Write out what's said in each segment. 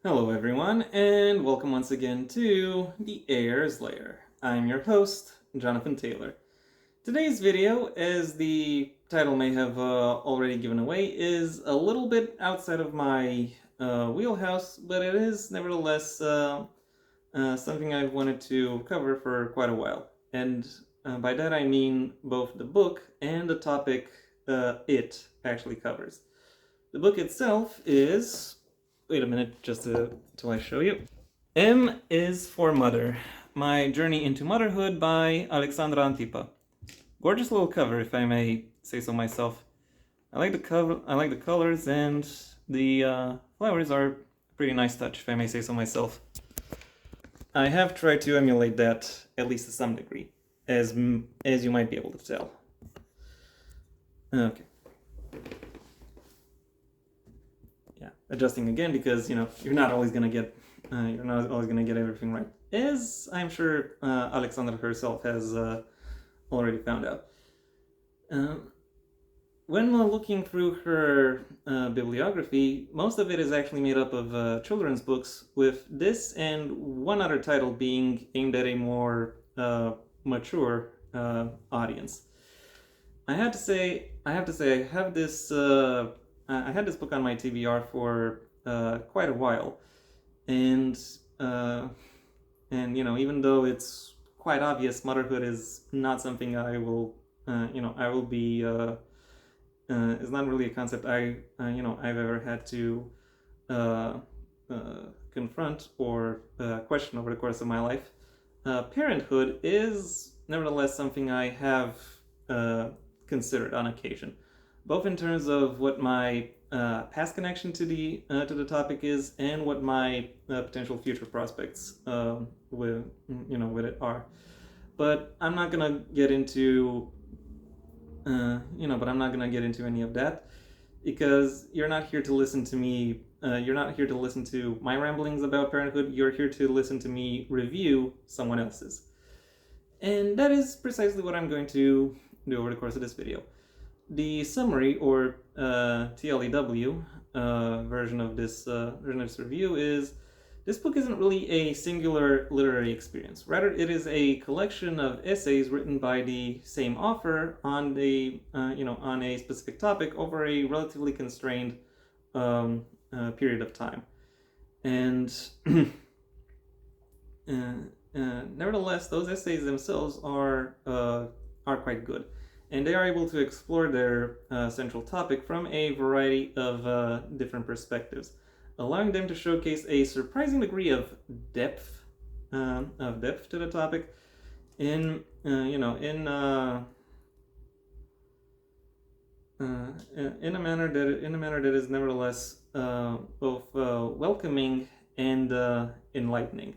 Hello everyone, and welcome once again to the Heir's Lair. I'm your host, Jonathan Taylor. Today's video, as the title may have already given away, is a little bit outside of my wheelhouse, but it is nevertheless something I've wanted to cover for quite a while. And by that I mean both the book and the topic it actually covers. The book itself is... Wait a minute, just till I show you. M is for Mother. My Journey into Motherhood by Alexandra Antipa. Gorgeous little cover, if I may say so myself. I like the cover. I like the colors, and the flowers are a pretty nice touch, if I may say so myself. I have tried to emulate that, at least to some degree, as you might be able to tell. Okay. Yeah, adjusting again because you're not always gonna get everything right, as I'm sure Alexandra herself has already found out. When looking through her bibliography, most of it is actually made up of children's books, with this and one other title being aimed at a more mature audience. I have to say I had this I had this book on my TBR for quite a while, and even though it's quite obvious, motherhood is not something I will be is not really a concept I've ever had to confront or question over the course of my life. Parenthood is nevertheless something I have considered on occasion, both in terms of what my past connection to the topic is, and what my potential future prospects with it are. But I'm not gonna get into any of that, because you're not here to listen to me. You're not here to listen to my ramblings about parenthood. You're here to listen to me review someone else's, and that is precisely what I'm going to do over the course of this video. The summary, or TLEW version of this review is: this book isn't really a singular literary experience. Rather, it is a collection of essays written by the same author on on a specific topic over a relatively constrained period of time. And nevertheless, those essays themselves are quite good, and they are able to explore their central topic from a variety of different perspectives, allowing them to showcase a surprising degree of depth to the topic in a manner that is nevertheless both welcoming and enlightening.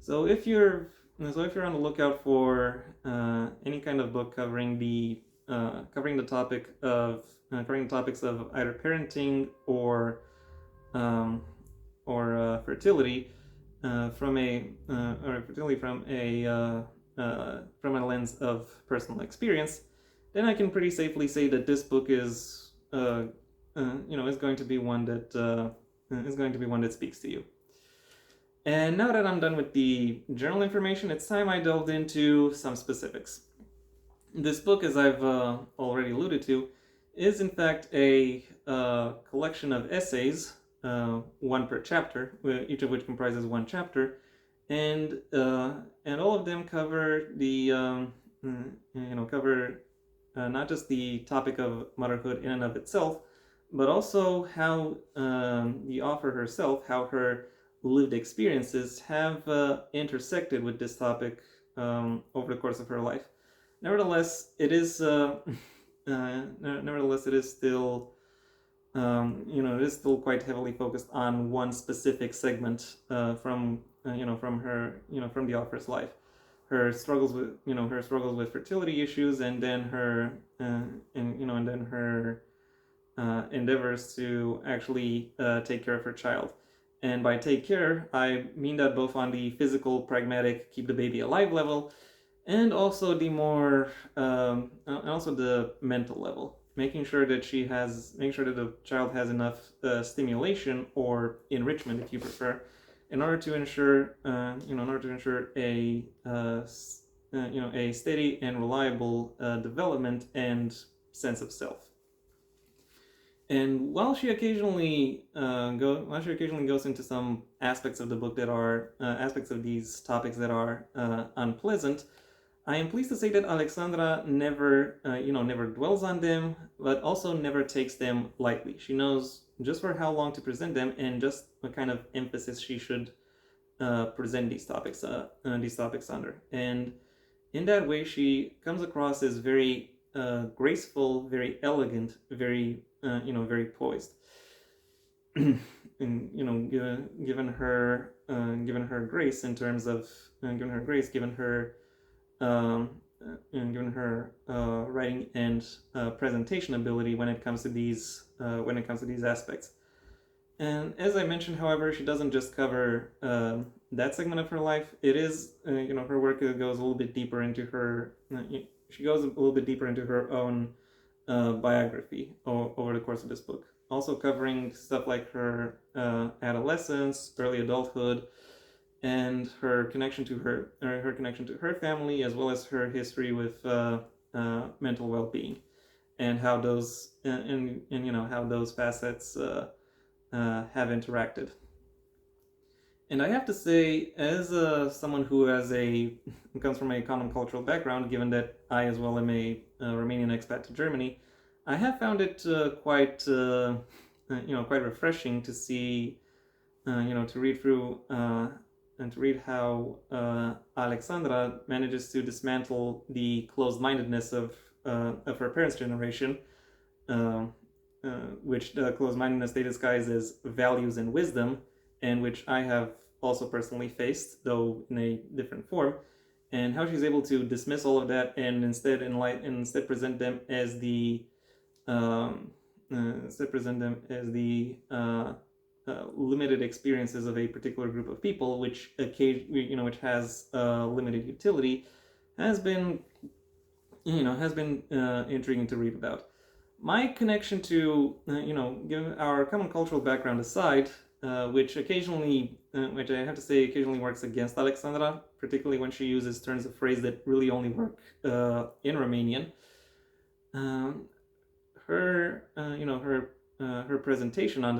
So if you're on the lookout for any kind of book covering the topics of either parenting or fertility from a lens of personal experience, then I can pretty safely say that this book is going to be one that speaks to you. And now that I'm done with the general information, it's time I delved into some specifics. This book, as I've already alluded to, is in fact a collection of essays, one per chapter, each of which comprises one chapter, and all of them cover not just the topic of motherhood in and of itself, but also how the author herself, how her lived experiences have intersected with this topic over the course of her life. Nevertheless, it is still quite heavily focused on one specific segment from the author's life, her struggles with fertility issues, and then her endeavors to actually take care of her child. And by take care, I mean that both on the physical, pragmatic, keep the baby alive level, and also the more, and also the mental level. making sure that the child has enough stimulation or enrichment, if you prefer, in order to ensure a steady and reliable development and sense of self. And while she occasionally goes into some aspects of the book that are aspects of these topics that are unpleasant, I am pleased to say that Alexandra never dwells on them, but also never takes them lightly. She knows just for how long to present them and just what kind of emphasis she should present these topics under. And in that way, she comes across as very graceful, very elegant, very very poised. And given her grace in terms of given her writing and presentation ability when it comes to these aspects. And as I mentioned, however, she doesn't just cover that segment of her life. It is, her work goes a little bit deeper into her. She goes a little bit deeper into her own biography over the course of this book. Also covering stuff like her adolescence, early adulthood, and her connection to her family, as well as her history with mental well-being, and how those how those facets have interacted. And I have to say, as someone who comes from a common cultural background, given that I as well am a Romanian expat to Germany, I have found it quite refreshing to see, to read through and to read how Alexandra manages to dismantle the closed-mindedness of her parents' generation, which the closed-mindedness they disguise as values and wisdom, and which I have also personally faced, though in a different form, and how she's able to dismiss all of that and instead present them as the limited experiences of a particular group of people, which has limited utility, has been intriguing to read about. My connection to, given our common cultural background aside, which I have to say occasionally works against Alexandra, particularly when she uses turns of phrase that really only work in Romanian. Her presentation of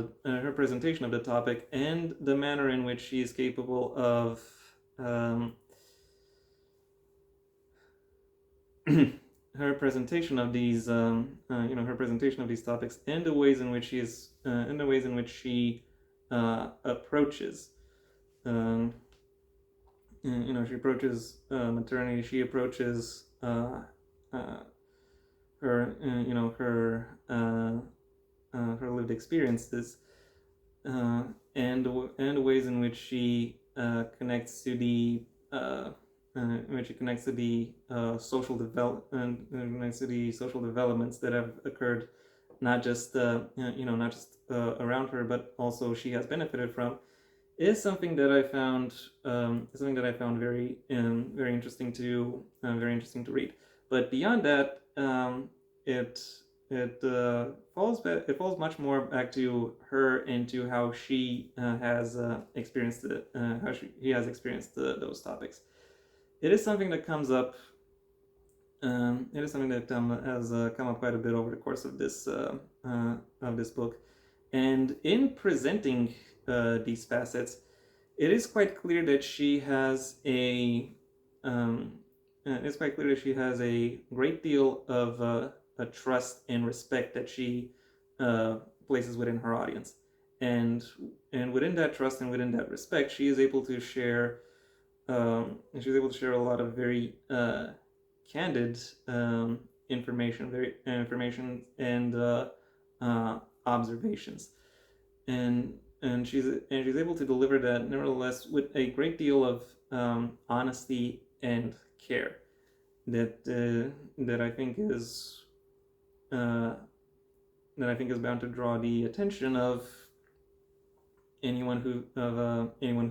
the topic and the manner in which she is capable of her presentation of these topics and the ways in which she approaches she approaches maternity, she approaches her lived experiences, and the ways in which she connects to the social developments that have occurred, not just around her, but also she has benefited from, is something that I found very interesting to read. But beyond that, it falls much more back to her and to how she has experienced those topics. It is something that comes up. Has come up quite a bit over the course of this book, and in presenting these facets, it is quite clear that she has a great deal of a trust and respect that she places within her audience, and within that trust and within that respect, she is able to share a lot of very candid information and observations, and she's able to deliver that nevertheless with a great deal of honesty and care that I think is bound to draw the attention of anyone who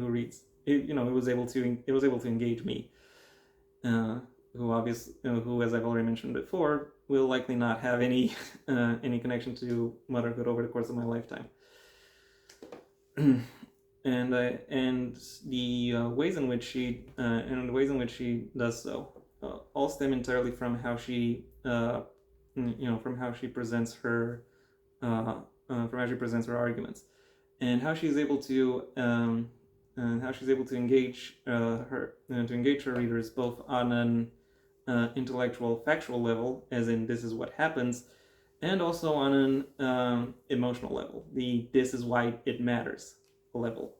reads. It was able to engage me, who, as I've already mentioned before, will likely not have any any connection to motherhood over the course of my lifetime. And the ways in which she does so all stem entirely from how she from how she presents her arguments, and how she's able to engage her readers both on an intellectual, factual level, as in this is what happens, and also on an emotional level, the this is why it matters level,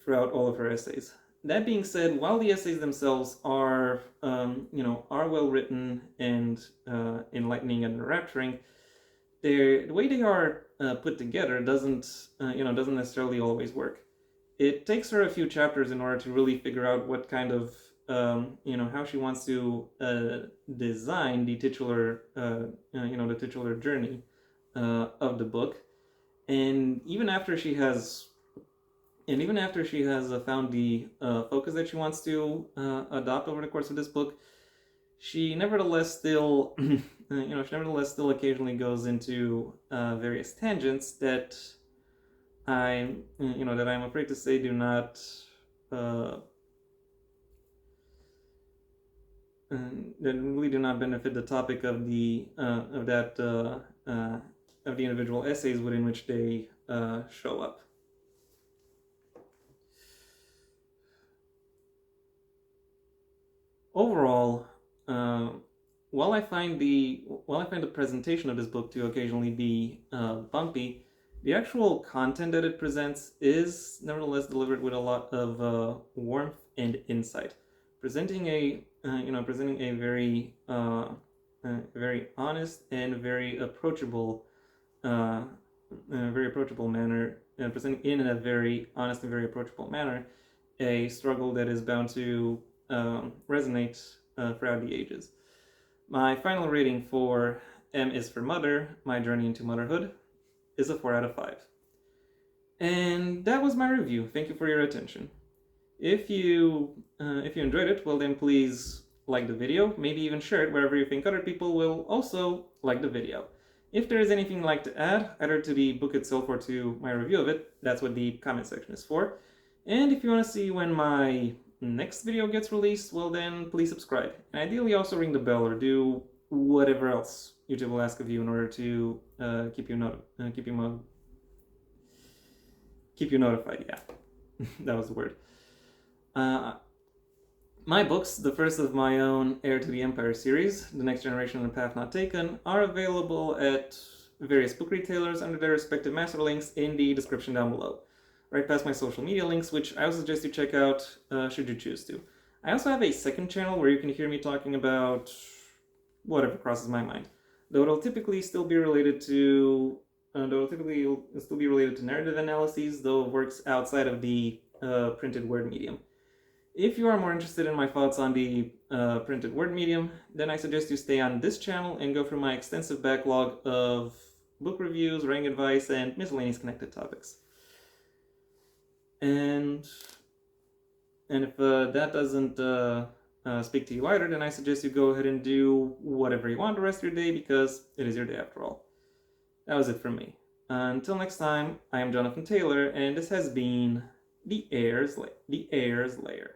throughout all of her essays. That being said, while the essays themselves are well written and enlightening and enrapturing, the way they are put together doesn't necessarily always work. It takes her a few chapters in order to really figure out what kind of how she wants to design the titular the titular journey of the book. And even after she has found the focus that she wants to adopt over the course of this book, she nevertheless still occasionally goes into various tangents that I'm afraid to say do not that really do not benefit the topic of the individual essays within which they show up. Overall, while I find the presentation of this book to occasionally be bumpy, the actual content that it presents is nevertheless delivered with a lot of warmth and insight, presenting a very very honest and very approachable manner, and presenting in a very honest and very approachable manner a struggle that is bound to resonate throughout the ages. My final rating for M is for Mother, My Journey into Motherhood, is a 4 out of 5. And that was my review. Thank you for your attention. If you enjoyed it, well then please like the video, maybe even share it wherever you think other people will also like the video. If there is anything you'd like to add, either to the book itself or to my review of it, that's what the comment section is for. And if you want to see when my next video gets released, well then please subscribe. And ideally also ring the bell or do whatever else YouTube will ask of you in order to keep you notified. Yeah, that was the word. My books, the first of my own Heir to the Empire series, The Next Generation and the Path Not Taken, are available at various book retailers under their respective master links in the description down below. Right past my social media links, which I would suggest you check out should you choose to. I also have a second channel where you can hear me talking about whatever crosses my mind, though it'll typically still be related to narrative analyses, though works outside of the printed word medium. If you are more interested in my thoughts on the printed word medium, then I suggest you stay on this channel and go through my extensive backlog of book reviews, writing advice, and miscellaneous connected topics. And if that doesn't speak to you either, then I suggest you go ahead and do whatever you want the rest of your day, because it is your day after all. That was it from me. Until next time, I am Jonathan Taylor, and this has been the Heir's Lair.